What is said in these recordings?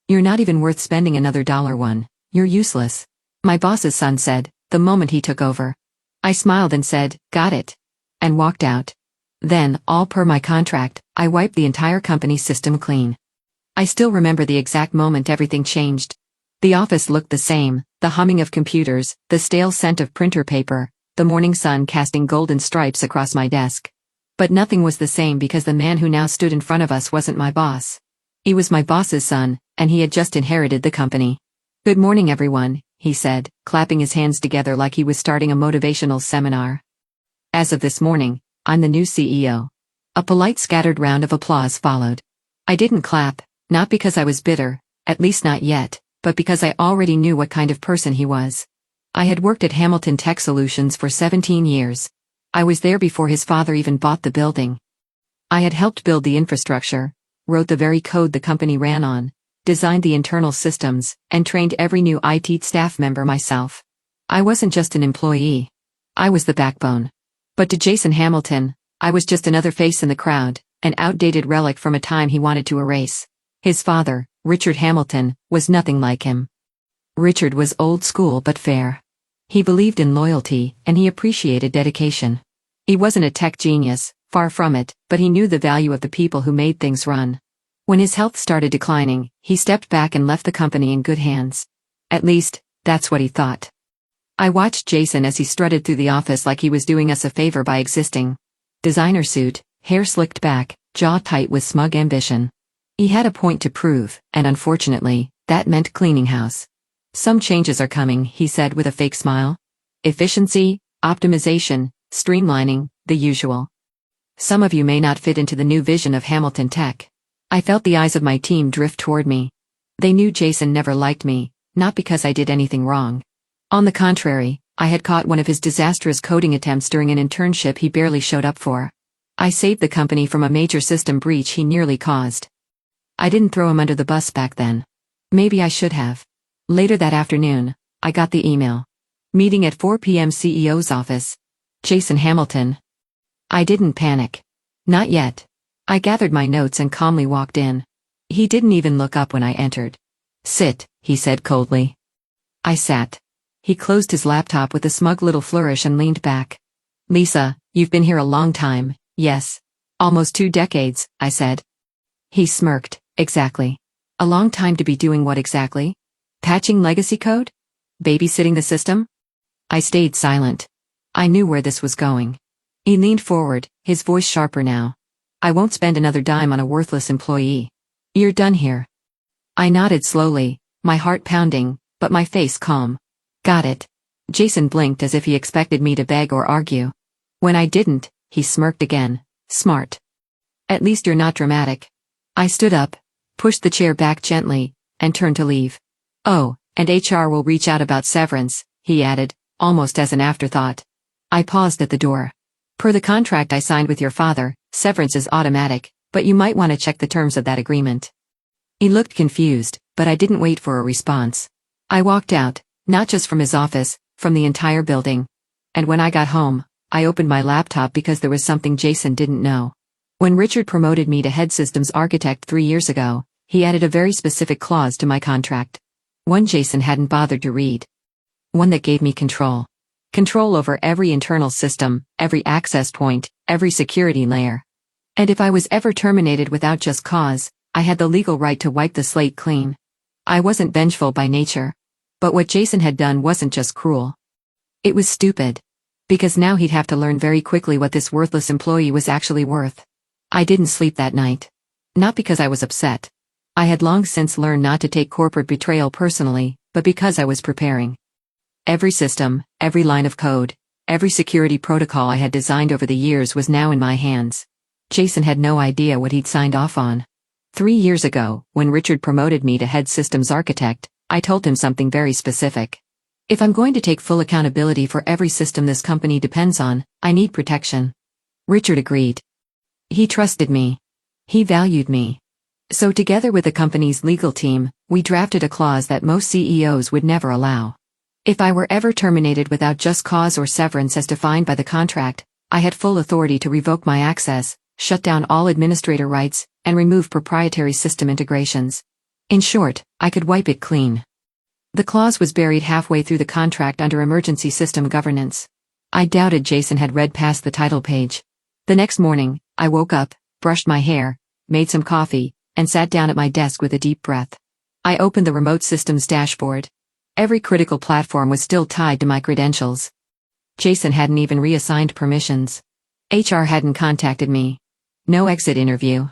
You're not even worth spending another $1. You're useless. My boss's son said, the moment he took over. I smiled and said, got it. And walked out. Then, all per my contract, I wiped the entire company system clean. I still remember the exact moment everything changed. The office looked the same, the humming of computers, the stale scent of printer paper, the morning sun casting golden stripes across my desk. But nothing was the same because the man who now stood in front of us wasn't my boss. He was my boss's son, and he had just inherited the company. Good morning everyone, he said, clapping his hands together like he was starting a motivational seminar. As of this morning, I'm the new CEO. A polite scattered round of applause followed. I didn't clap, not because I was bitter, at least not yet, but because I already knew what kind of person he was. I had worked at Hamilton Tech Solutions for 17 years. I was there before his father even bought the building. I had helped build the infrastructure, wrote the very code the company ran on, designed the internal systems, and trained every new IT staff member myself. I wasn't just an employee. I was the backbone. But to Jason Hamilton, I was just another face in the crowd, an outdated relic from a time he wanted to erase. His father, Richard Hamilton, was nothing like him. Richard was old school but fair. He believed in loyalty, and he appreciated dedication. He wasn't a tech genius, far from it, but he knew the value of the people who made things run. When his health started declining, he stepped back and left the company in good hands. At least, that's what he thought. I watched Jason as he strutted through the office like he was doing us a favor by existing. Designer suit, hair slicked back, jaw tight with smug ambition. He had a point to prove, and unfortunately, that meant cleaning house. Some changes are coming, he said with a fake smile. Efficiency, optimization, streamlining, the usual. Some of you may not fit into the new vision of Hamilton Tech. I felt the eyes of my team drift toward me. They knew Jason never liked me, not because I did anything wrong. On the contrary, I had caught one of his disastrous coding attempts during an internship he barely showed up for. I saved the company from a major system breach he nearly caused. I didn't throw him under the bus back then. Maybe I should have. Later that afternoon, I got the email. Meeting at 4 p.m. CEO's office. Jason Hamilton. I didn't panic. Not yet. I gathered my notes and calmly walked in. He didn't even look up when I entered. Sit, he said coldly. I sat. He closed his laptop with a smug little flourish and leaned back. Lisa, you've been here a long time, yes. Almost 2 decades, I said. He smirked, exactly. A long time to be doing what exactly? Patching legacy code? Babysitting the system? I stayed silent. I knew where this was going. He leaned forward, his voice sharper now. I won't spend another dime on a worthless employee. You're done here. I nodded slowly, my heart pounding, but my face calm. Got it. Jason blinked as if he expected me to beg or argue. When I didn't, he smirked again. Smart. At least you're not dramatic. I stood up, pushed the chair back gently, and turned to leave. Oh, and HR will reach out about severance, he added, almost as an afterthought. I paused at the door. Per the contract I signed with your father, severance is automatic, but you might want to check the terms of that agreement. He looked confused, but I didn't wait for a response. I walked out, not just from his office, from the entire building. And when I got home, I opened my laptop because there was something Jason didn't know. When Richard promoted me to head systems architect 3 years ago, he added a very specific clause to my contract. One Jason hadn't bothered to read. One that gave me control. Control over every internal system, every access point, every security layer. And if I was ever terminated without just cause, I had the legal right to wipe the slate clean. I wasn't vengeful by nature. But what Jason had done wasn't just cruel. It was stupid. Because now he'd have to learn very quickly what this worthless employee was actually worth. I didn't sleep that night. Not because I was upset. I had long since learned not to take corporate betrayal personally, but because I was preparing. Every system, every line of code, every security protocol I had designed over the years was now in my hands. Jason had no idea what he'd signed off on. 3 years ago, when Richard promoted me to head systems architect, I told him something very specific. If I'm going to take full accountability for every system this company depends on, I need protection. Richard agreed. He trusted me. He valued me. So together with the company's legal team, we drafted a clause that most CEOs would never allow. If I were ever terminated without just cause or severance as defined by the contract, I had full authority to revoke my access, shut down all administrator rights, and remove proprietary system integrations. In short, I could wipe it clean. The clause was buried halfway through the contract under emergency system governance. I doubted Jason had read past the title page. The next morning, I woke up, brushed my hair, made some coffee, and sat down at my desk with a deep breath. I opened the remote systems dashboard. Every critical platform was still tied to my credentials. Jason hadn't even reassigned permissions. HR hadn't contacted me. No exit interview.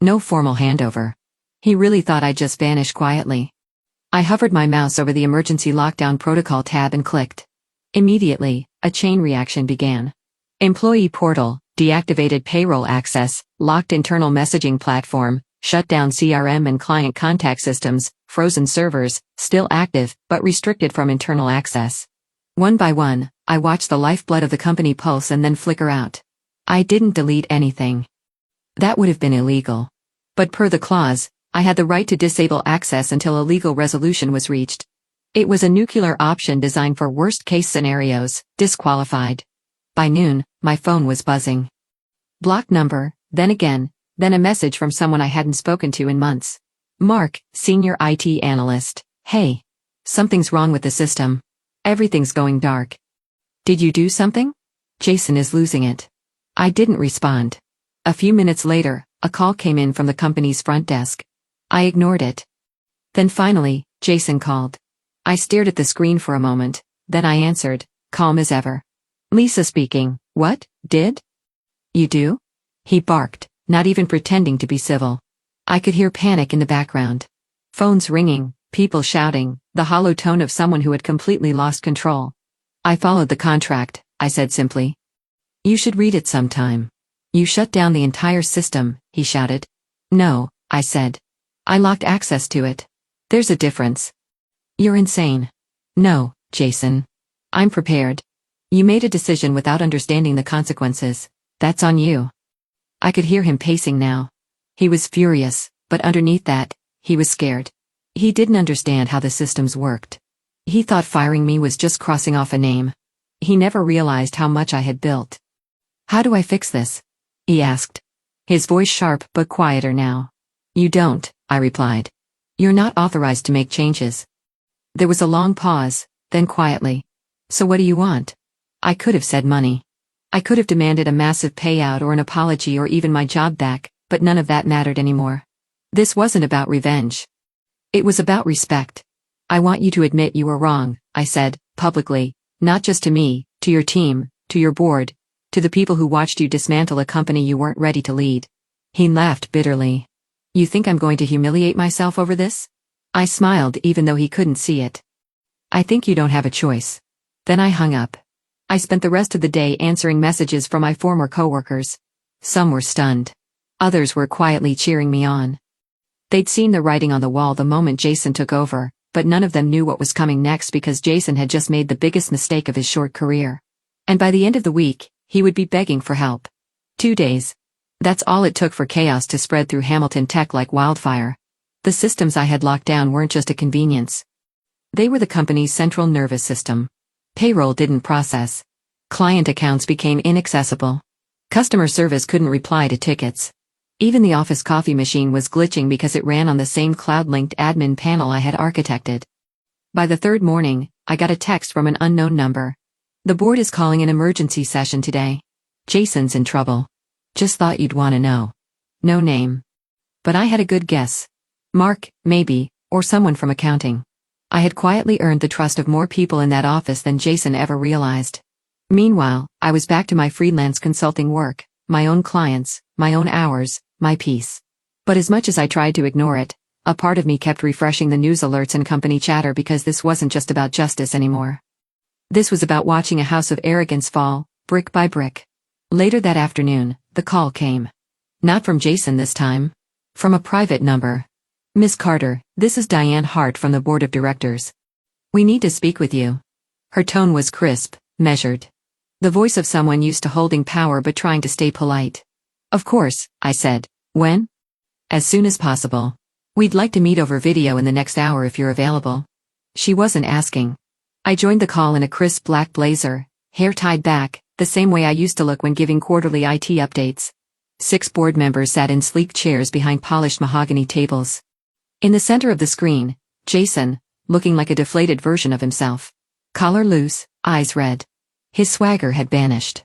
No formal handover. He really thought I'd just vanish quietly. I hovered my mouse over the emergency lockdown protocol tab and clicked. Immediately, a chain reaction began. Employee portal, deactivated payroll access, locked internal messaging platform, shut down CRM and client contact systems, frozen servers, still active, but restricted from internal access. One by one, I watched the lifeblood of the company pulse and then flicker out. I didn't delete anything. That would have been illegal. But per the clause, I had the right to disable access until a legal resolution was reached. It was a nuclear option designed for worst-case scenarios, disqualified. By noon, my phone was buzzing. Block number, then again, then a message from someone I hadn't spoken to in months. Mark, Senior IT Analyst. Hey. Something's wrong with the system. Everything's going dark. Did you do something? Jason is losing it. I didn't respond. A few minutes later, a call came in from the company's front desk. I ignored it. Then finally, Jason called. I stared at the screen for a moment, then I answered, calm as ever. Lisa speaking. What, did? You do? He barked, not even pretending to be civil. I could hear panic in the background. Phones ringing, people shouting, the hollow tone of someone who had completely lost control. I followed the contract, I said simply. You should read it sometime. You shut down the entire system, he shouted. No, I said. I locked access to it. There's a difference. You're insane. No, Jason. I'm prepared. You made a decision without understanding the consequences. That's on you. I could hear him pacing now. He was furious, but underneath that, he was scared. He didn't understand how the systems worked. He thought firing me was just crossing off a name. He never realized how much I had built. How do I fix this? He asked. His voice sharp but quieter now. You don't, I replied. You're not authorized to make changes. There was a long pause, then quietly. So what do you want? I could have said money. I could have demanded a massive payout or an apology or even my job back, but none of that mattered anymore. This wasn't about revenge. It was about respect. I want you to admit you were wrong, I said, publicly, not just to me, to your team, to your board, to the people who watched you dismantle a company you weren't ready to lead. He laughed bitterly. You think I'm going to humiliate myself over this? I smiled even though he couldn't see it. I think you don't have a choice. Then I hung up. I spent the rest of the day answering messages from my former coworkers. Some were stunned. Others were quietly cheering me on. They'd seen the writing on the wall the moment Jason took over, but none of them knew what was coming next because Jason had just made the biggest mistake of his short career. And by the end of the week, he would be begging for help. 2 days. That's all it took for chaos to spread through Hamilton Tech like wildfire. The systems I had locked down weren't just a convenience. They were the company's central nervous system. Payroll didn't process. Client accounts became inaccessible. Customer service couldn't reply to tickets. Even the office coffee machine was glitching because it ran on the same cloud-linked admin panel I had architected. By the third morning, I got a text from an unknown number. The board is calling an emergency session today. Jason's in trouble. Just thought you'd want to know. No name. But I had a good guess. Mark, maybe, or someone from accounting. I had quietly earned the trust of more people in that office than Jason ever realized. Meanwhile, I was back to my freelance consulting work, my own clients, my own hours, my peace. But as much as I tried to ignore it, a part of me kept refreshing the news alerts and company chatter because this wasn't just about justice anymore. This was about watching a house of arrogance fall, brick by brick. Later that afternoon, the call came. Not from Jason this time. From a private number. Miss Carter, this is Diane Hart from the board of directors. We need to speak with you. Her tone was crisp, measured. The voice of someone used to holding power but trying to stay polite. Of course, I said. When? As soon as possible. We'd like to meet over video in the next hour if you're available. She wasn't asking. I joined the call in a crisp black blazer, hair tied back, the same way I used to look when giving quarterly IT updates. 6 board members sat in sleek chairs behind polished mahogany tables. In the center of the screen, Jason, looking like a deflated version of himself. Collar loose, eyes red. His swagger had vanished.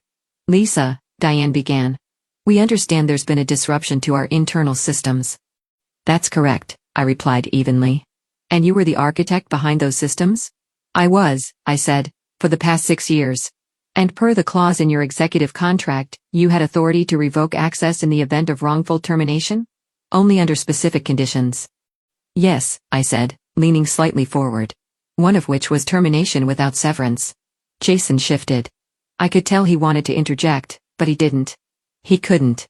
Lisa, Diane began. We understand there's been a disruption to our internal systems. That's correct, I replied evenly. And you were the architect behind those systems? I was, I said, for the past 6 years. And per the clause in your executive contract, you had authority to revoke access in the event of wrongful termination? Only under specific conditions. Yes, I said, leaning slightly forward. One of which was termination without severance. Jason shifted. I could tell he wanted to interject, but he didn't. He couldn't.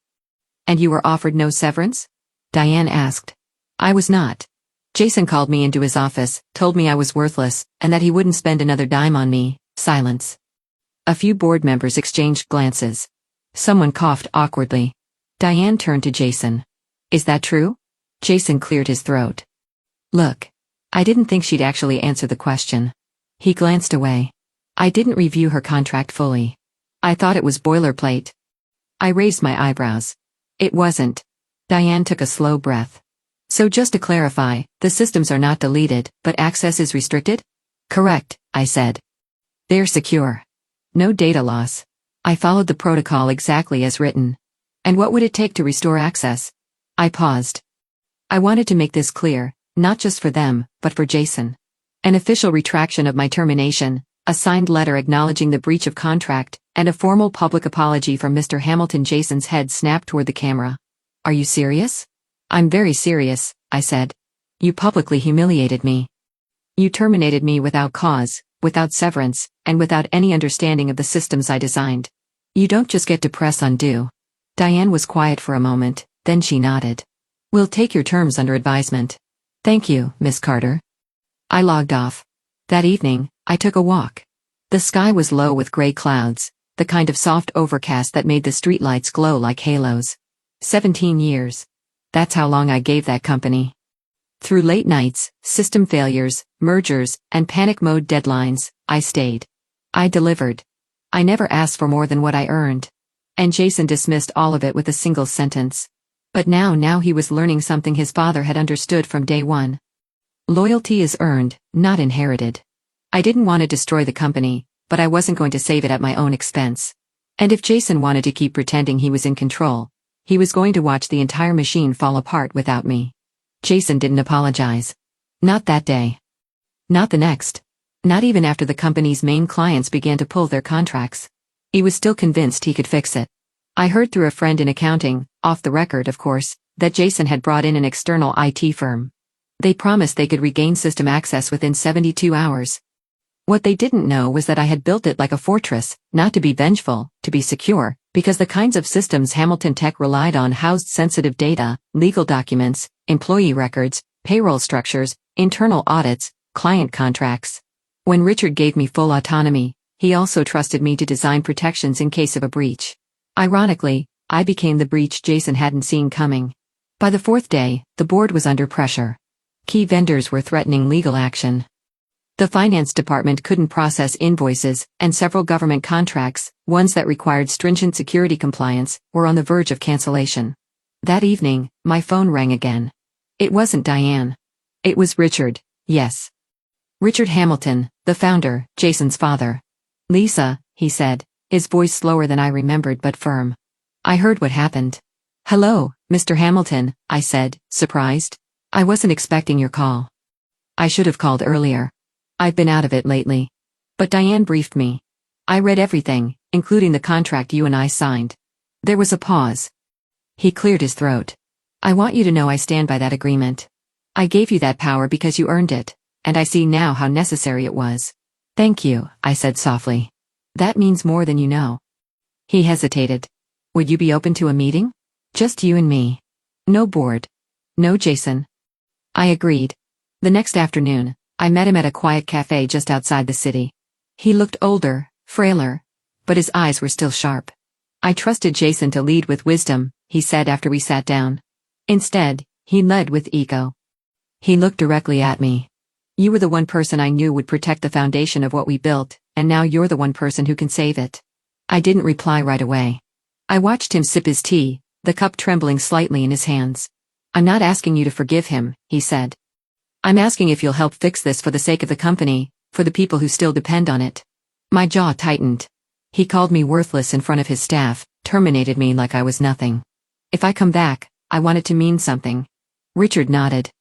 And you were offered no severance? Diane asked. I was not. Jason called me into his office, told me I was worthless, and that he wouldn't spend another dime on me. Silence. A few board members exchanged glances. Someone coughed awkwardly. Diane turned to Jason. Is that true? Jason cleared his throat. Look. I didn't think she'd actually answer the question. He glanced away. I didn't review her contract fully. I thought it was boilerplate. I raised my eyebrows. It wasn't. Diane took a slow breath. So just to clarify, the systems are not deleted, but access is restricted? Correct, I said. They're secure. No data loss. I followed the protocol exactly as written. And what would it take to restore access? I paused. I wanted to make this clear, not just for them, but for Jason. An official retraction of my termination, a signed letter acknowledging the breach of contract, and a formal public apology from Mr. Hamilton. Jason's head snapped toward the camera. Are you serious? I'm very serious, I said. You publicly humiliated me. You terminated me without cause, without severance, and without any understanding of the systems I designed. You don't just get to press undo. Diane was quiet for a moment, then she nodded. We'll take your terms under advisement. Thank you, Miss Carter. I logged off. That evening, I took a walk. The sky was low with gray clouds, the kind of soft overcast that made the streetlights glow like halos. 17 years. That's how long I gave that company. Through late nights, system failures, mergers, and panic mode deadlines, I stayed. I delivered. I never asked for more than what I earned. And Jason dismissed all of it with a single sentence. But now he was learning something his father had understood from day one. Loyalty is earned, not inherited. I didn't want to destroy the company, but I wasn't going to save it at my own expense. And if Jason wanted to keep pretending he was in control, he was going to watch the entire machine fall apart without me. Jason didn't apologize. Not that day. Not the next. Not even after the company's main clients began to pull their contracts. He was still convinced he could fix it. I heard through a friend in accounting, off the record of course, that Jason had brought in an external IT firm. They promised they could regain system access within 72 hours. What they didn't know was that I had built it like a fortress, not to be vengeful, to be secure, because the kinds of systems Hamilton Tech relied on housed sensitive data, legal documents, employee records, payroll structures, internal audits, client contracts. When Richard gave me full autonomy, he also trusted me to design protections in case of a breach. Ironically, I became the breach Jason hadn't seen coming. By the 4th day, the board was under pressure. Key vendors were threatening legal action. The finance department couldn't process invoices, and several government contracts, ones that required stringent security compliance, were on the verge of cancellation. That evening, my phone rang again. It wasn't Diane. It was Richard, yes. Richard Hamilton, the founder, Jason's father. Lisa, he said, his voice slower than I remembered but firm. I heard what happened. Hello, Mr. Hamilton, I said, surprised. I wasn't expecting your call. I should have called earlier. I've been out of it lately. But Diane briefed me. I read everything, including the contract you and I signed. There was a pause. He cleared his throat. I want you to know I stand by that agreement. I gave you that power because you earned it, and I see now how necessary it was. Thank you, I said softly. That means more than you know. He hesitated. Would you be open to a meeting? Just you and me. No board. No Jason. I agreed. The next afternoon, I met him at a quiet cafe just outside the city. He looked older, frailer, but his eyes were still sharp. I trusted Jason to lead with wisdom, he said after we sat down. Instead, he led with ego. He looked directly at me. You were the one person I knew would protect the foundation of what we built, and now you're the one person who can save it. I didn't reply right away. I watched him sip his tea, the cup trembling slightly in his hands. I'm not asking you to forgive him, he said. I'm asking if you'll help fix this for the sake of the company, for the people who still depend on it. My jaw tightened. He called me worthless in front of his staff, terminated me like I was nothing. If I come back, I want it to mean something. Richard nodded.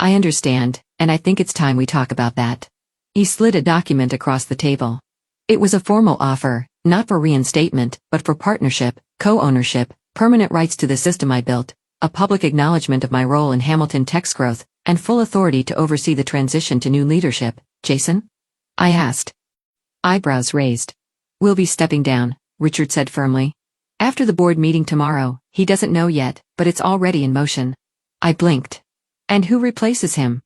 I understand, and I think it's time we talk about that. He slid a document across the table. It was a formal offer, not for reinstatement, but for partnership, co-ownership, permanent rights to the system I built, a public acknowledgement of my role in Hamilton Tech's growth, and full authority to oversee the transition to new leadership. Jason? I asked. Eyebrows raised. We'll be stepping down, Richard said firmly. After the board meeting tomorrow, he doesn't know yet, but it's already in motion. I blinked. And who replaces him?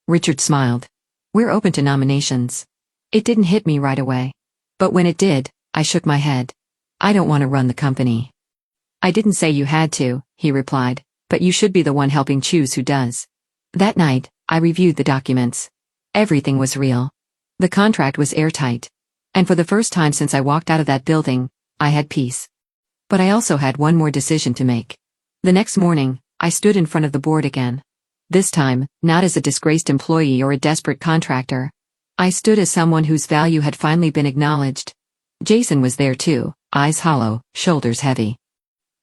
Richard smiled. We're open to nominations. It didn't hit me right away. But when it did, I shook my head. I don't want to run the company. I didn't say you had to, he replied, but you should be the one helping choose who does. That night, I reviewed the documents. Everything was real. The contract was airtight. And for the first time since I walked out of that building, I had peace. But I also had one more decision to make. The next morning, I stood in front of the board again. This time, not as a disgraced employee or a desperate contractor. I stood as someone whose value had finally been acknowledged. Jason was there too, eyes hollow, shoulders heavy.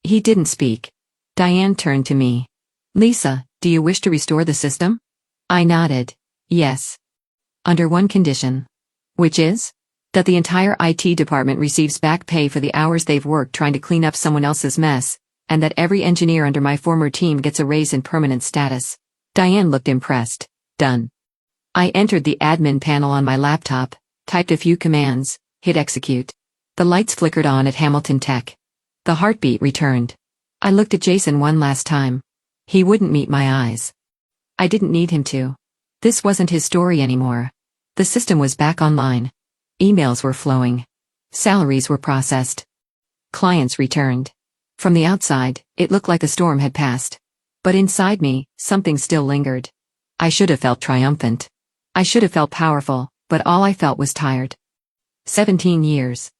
He didn't speak. Diane turned to me. Lisa, do you wish to restore the system? I nodded. Yes. Under one condition. Which is? That the entire IT department receives back pay for the hours they've worked trying to clean up someone else's mess, and that every engineer under my former team gets a raise in permanent status. Diane looked impressed. Done. I entered the admin panel on my laptop, typed a few commands, hit execute. The lights flickered on at Hamilton Tech. The heartbeat returned. I looked at Jason one last time. He wouldn't meet my eyes. I didn't need him to. This wasn't his story anymore. The system was back online. Emails were flowing. Salaries were processed. Clients returned. From the outside, it looked like the storm had passed. But inside me, something still lingered. I should have felt triumphant. I should have felt powerful, but all I felt was tired. 17 years.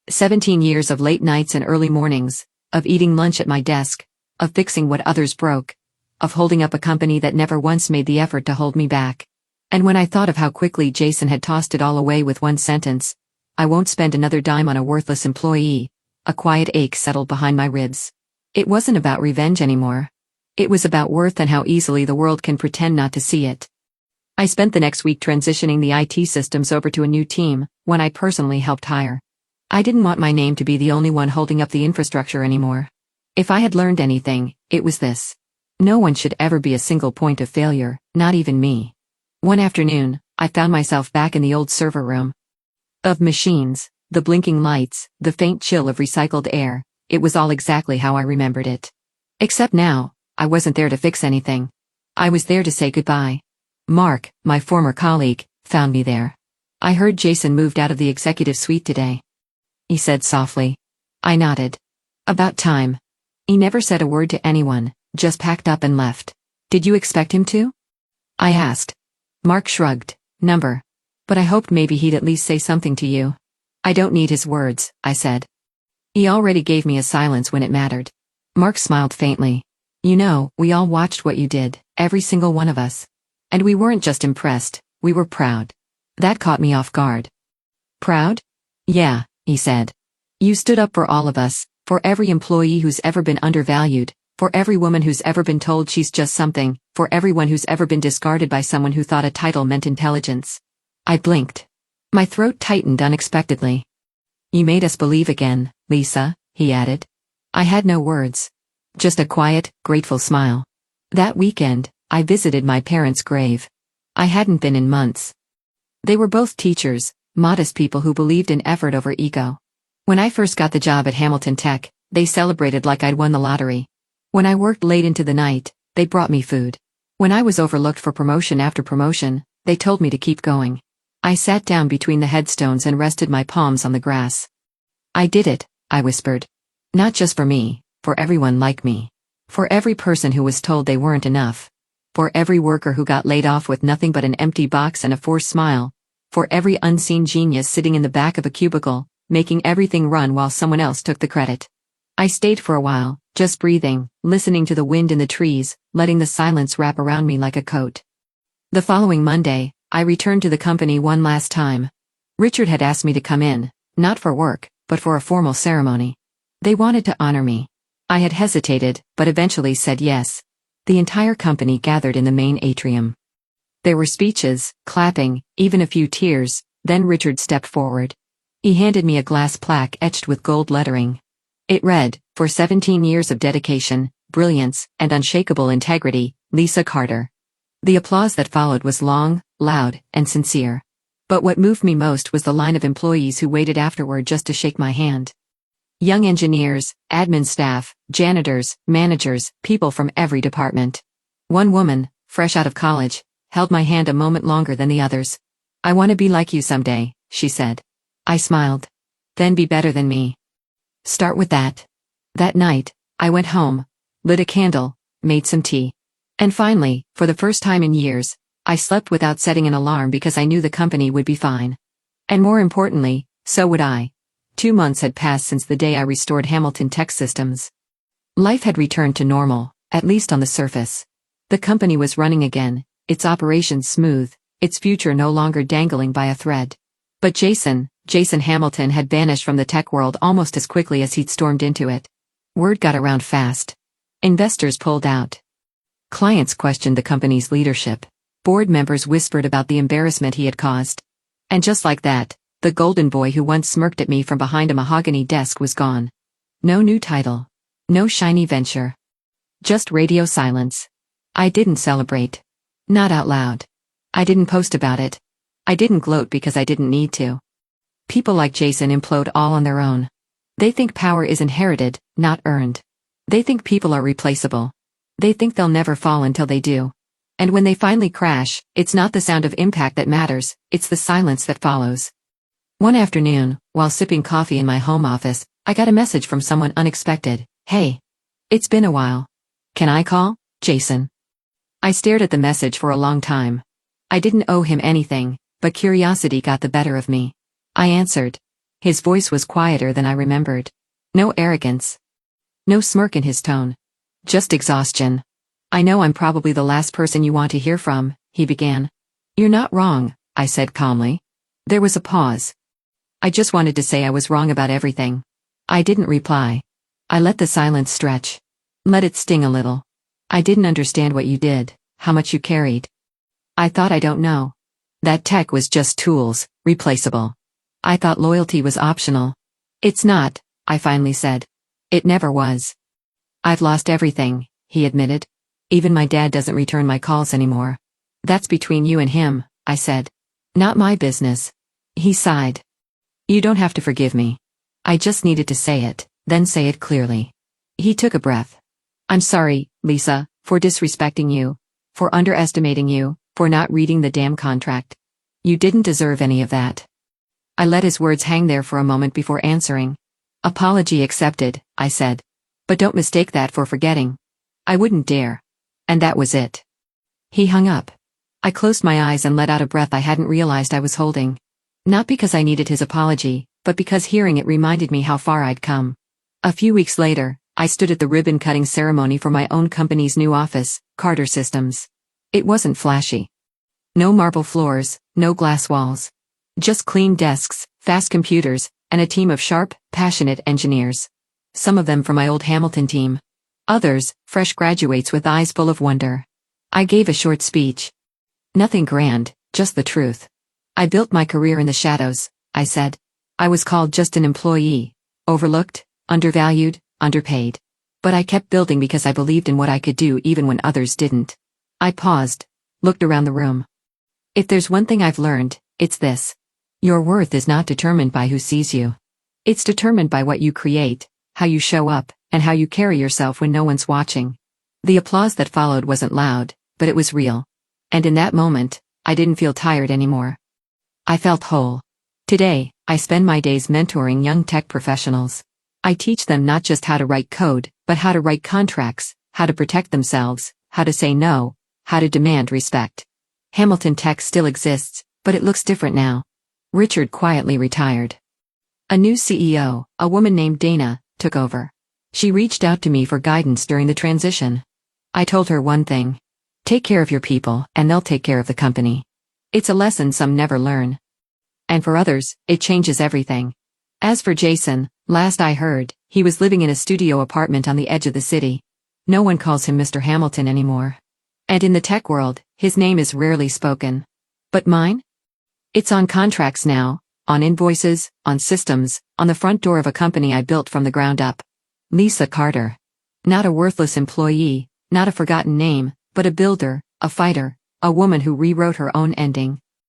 17 years of late nights and early mornings, of eating lunch at my desk, of fixing what others broke, of holding up a company that never once made the effort to hold me back. And when I thought of how quickly Jason had tossed it all away with one sentence, I won't spend another dime on a worthless employee, a quiet ache settled behind my ribs. It wasn't about revenge anymore. It was about worth and how easily the world can pretend not to see it. I spent the next week transitioning the IT systems over to a new team, one I personally helped hire. I didn't want my name to be the only one holding up the infrastructure anymore. If I had learned anything, it was this. No one should ever be a single point of failure, not even me. One afternoon, I found myself back in the old server room. Of machines, the blinking lights, the faint chill of recycled air, it was all exactly how I remembered it. Except now, I wasn't there to fix anything. I was there to say goodbye. Mark, my former colleague, found me there. I heard Jason moved out of the executive suite today. He said softly. I nodded. About time. He never said a word to anyone, just packed up and left. Did you expect him to? I asked. Mark shrugged. Number. But I hoped maybe he'd at least say something to you. I don't need his words, I said. He already gave me a silence when it mattered. Mark smiled faintly. You know, we all watched what you did, every single one of us. And we weren't just impressed, we were proud. That caught me off guard. Proud? Yeah, he said. You stood up for all of us, for every employee who's ever been undervalued, for every woman who's ever been told she's just something, for everyone who's ever been discarded by someone who thought a title meant intelligence. I blinked. My throat tightened unexpectedly. You made us believe again, Lisa, he added. I had no words. Just a quiet, grateful smile. That weekend, I visited my parents' grave. I hadn't been in months. They were both teachers, modest people who believed in effort over ego. When I first got the job at Hamilton Tech, they celebrated like I'd won the lottery. When I worked late into the night, they brought me food. When I was overlooked for promotion after promotion, they told me to keep going. I sat down between the headstones and rested my palms on the grass. I did it, I whispered. Not just for me, for everyone like me. For every person who was told they weren't enough. For every worker who got laid off with nothing but an empty box and a forced smile. For every unseen genius sitting in the back of a cubicle, making everything run while someone else took the credit. I stayed for a while, just breathing, listening to the wind in the trees, letting the silence wrap around me like a coat. The following Monday, I returned to the company one last time. Richard had asked me to come in, not for work, but for a formal ceremony. They wanted to honor me. I had hesitated, but eventually said yes. The entire company gathered in the main atrium. There were speeches, clapping, even a few tears, then Richard stepped forward. He handed me a glass plaque etched with gold lettering. It read, "For 17 years of dedication, brilliance, and unshakable integrity, Lisa Carter." The applause that followed was long, loud, and sincere. But what moved me most was the line of employees who waited afterward just to shake my hand. Young engineers, admin staff, janitors, managers, people from every department. One woman, fresh out of college, held my hand a moment longer than the others. "I want to be like you someday," she said. I smiled. "Then be better than me." Start with that. That night, I went home, lit a candle, made some tea. And finally, for the first time in years, I slept without setting an alarm because I knew the company would be fine. And more importantly, so would I. 2 months had passed since the day I restored Hamilton Tech Systems. Life had returned to normal, at least on the surface. The company was running again, its operations smooth, its future no longer dangling by a thread. But Jason Hamilton had vanished from the tech world almost as quickly as he'd stormed into it. Word got around fast. Investors pulled out. Clients questioned the company's leadership. Board members whispered about the embarrassment he had caused. And just like that, the golden boy who once smirked at me from behind a mahogany desk was gone. No new title. No shiny venture. Just radio silence. I didn't celebrate. Not out loud. I didn't post about it. I didn't gloat because I didn't need to. People like Jason implode all on their own. They think power is inherited, not earned. They think people are replaceable. They think they'll never fall until they do. And when they finally crash, it's not the sound of impact that matters, it's the silence that follows. One afternoon, while sipping coffee in my home office, I got a message from someone unexpected. "Hey. It's been a while. Can I call, Jason?" I stared at the message for a long time. I didn't owe him anything, but curiosity got the better of me. I answered. His voice was quieter than I remembered. No arrogance. No smirk in his tone. Just exhaustion. "I know I'm probably the last person you want to hear from," he began. "You're not wrong," I said calmly. There was a pause. I just wanted to say I was wrong about everything. I didn't reply. I let the silence stretch. Let it sting a little. "I didn't understand what you did, how much you carried. I thought I don't know. That tech was just tools, replaceable. I thought loyalty was optional." "It's not," I finally said. "It never was." "I've lost everything," he admitted. "Even my dad doesn't return my calls anymore." "That's between you and him," I said. "Not my business." He sighed. "You don't have to forgive me. I just needed to say it, then say it clearly." He took a breath. "I'm sorry, Lisa, for disrespecting you, for underestimating you, for not reading the damn contract. You didn't deserve any of that." I let his words hang there for a moment before answering. "Apology accepted," I said. "But don't mistake that for forgetting. I wouldn't dare." And that was it. He hung up. I closed my eyes and let out a breath I hadn't realized I was holding. Not because I needed his apology, but because hearing it reminded me how far I'd come. A few weeks later, I stood at the ribbon-cutting ceremony for my own company's new office, Carter Systems. It wasn't flashy. No marble floors, no glass walls. Just clean desks, fast computers, and a team of sharp, passionate engineers. Some of them from my old Hamilton team. Others, fresh graduates with eyes full of wonder. I gave a short speech. Nothing grand, just the truth. "I built my career in the shadows," I said. "I was called just an employee, overlooked, undervalued, underpaid. But I kept building because I believed in what I could do even when others didn't." I paused, looked around the room. "If there's one thing I've learned, it's this. Your worth is not determined by who sees you. It's determined by what you create, how you show up, and how you carry yourself when no one's watching." The applause that followed wasn't loud, but it was real. And in that moment, I didn't feel tired anymore. I felt whole. Today, I spend my days mentoring young tech professionals. I teach them not just how to write code, but how to write contracts, how to protect themselves, how to say no, how to demand respect. Hamilton Tech still exists, but it looks different now. Richard quietly retired. A new CEO, a woman named Dana, took over. She reached out to me for guidance during the transition. I told her one thing. Take care of your people, and they'll take care of the company. It's a lesson some never learn. And for others, it changes everything. As for Jason, last I heard, he was living in a studio apartment on the edge of the city. No one calls him Mr. Hamilton anymore. And in the tech world, his name is rarely spoken. But mine? It's on contracts now, on invoices, on systems, on the front door of a company I built from the ground up. Lisa Carter. Not a worthless employee, not a forgotten name, but a builder, a fighter, a woman who rewrote her own ending.